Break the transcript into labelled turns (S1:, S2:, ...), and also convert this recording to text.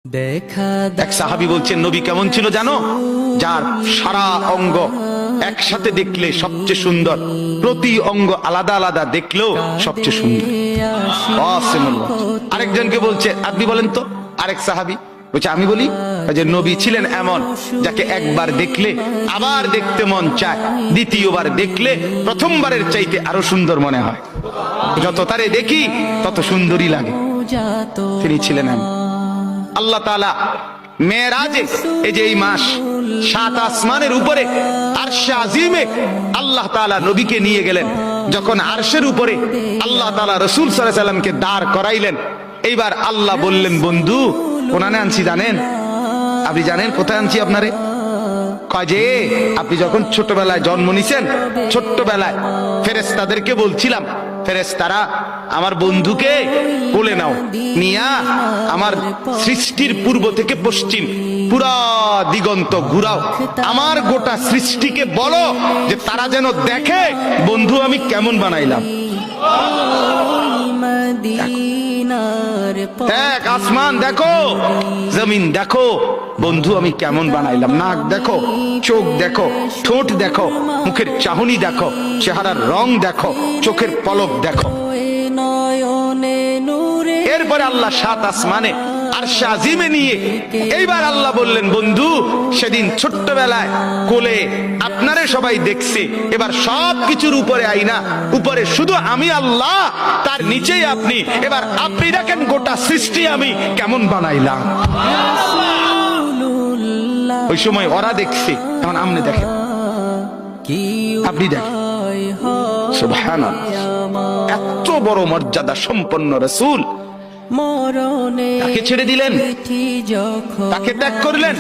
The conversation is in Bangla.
S1: এক সাহাবী বলছেন নবী কেমন ছিল জানো, যার সারা অঙ্গ একসাথে দেখলে সবচেয়ে সুন্দর, প্রতি অঙ্গ আলাদা আলাদা দেখলেও সবচেয়ে সুন্দর। আরেকজনকে বলছে আপনি বলেন তো, আরেক সাহাবী বলছে আমি বলি, যে নবী ছিলেন এমন যাকে একবার দেখলে আবার দেখতে মন চায়, দ্বিতীয়বার দেখলে প্রথমবারের চাইতে আরো সুন্দর মনে হয়, যত তারে দেখি তত সুন্দরই লাগে। তিনি ছিলেন এমন। আল্লাহ তাআলা মেরাজে, এই যে এই মাস, 7 আসমানের উপরে আরশে আজিমে আল্লাহ তাআলা নবীকে নিয়ে গেলেন। যখন আরশের উপরে আল্লাহ তাআলা রাসূল সাল্লাল্লাহু আলাইহি সাল্লামকে দাঁড় করাইলেন, এইবার আল্লাহ বললেন বন্ধু কোনানে আনছি জানেন? আপনি জানেন কোথায় আনছি আপনারে? কাজে আপনি যখন ছোটবেলায় জন্ম নিছেন, ছোট্টবেলায় ফেরেশতাদেরকে বলছিলাম, ফেরেশতারা আমার বন্ধুকে কোলে নাও, নিয়া আমার সৃষ্টির পূর্ব থেকে পশ্চিম পুরা দিগন্ত ঘুরাও, আমার গোটা সৃষ্টিকে বলো যে তারা যেন দেখে বন্ধু আমি কেমন বানাইলাম। দেখ আসমান দেখো, জমিন দেখো, বন্ধু আমি কেমন বানাইলাম। নাক দেখো, চোখ দেখো, ঠোঁট দেখো, মুখের চাহনি দেখো, চেহারার রং দেখো, চোখের পলক দেখো। এরপরে আল্লাহ 7 আসমানে আরশে আজিমে নিয়ে এইবার আল্লাহ বললেন বন্ধু সেদিন ছোট্টবেলায় কোলে আপনারে সবাই দেখছে, এবার সব কিছুর উপরে আইনা, উপরে শুধু আমি আল্লাহ, তার নিচেই আপনি, এবার আপনি দেখেন গোটা সৃষ্টি আমি কেমন বানাইলাম। ওই সময় ওরা দেখছে, এখন আপনি দেখেন, আপনি দেখেন। সুবহানাল্লাহ, এত বড় মর্যাদা সম্পন্ন রাসূল তাকে ছেড়ে দিলেন, তাকে ত্যাগ করলেন।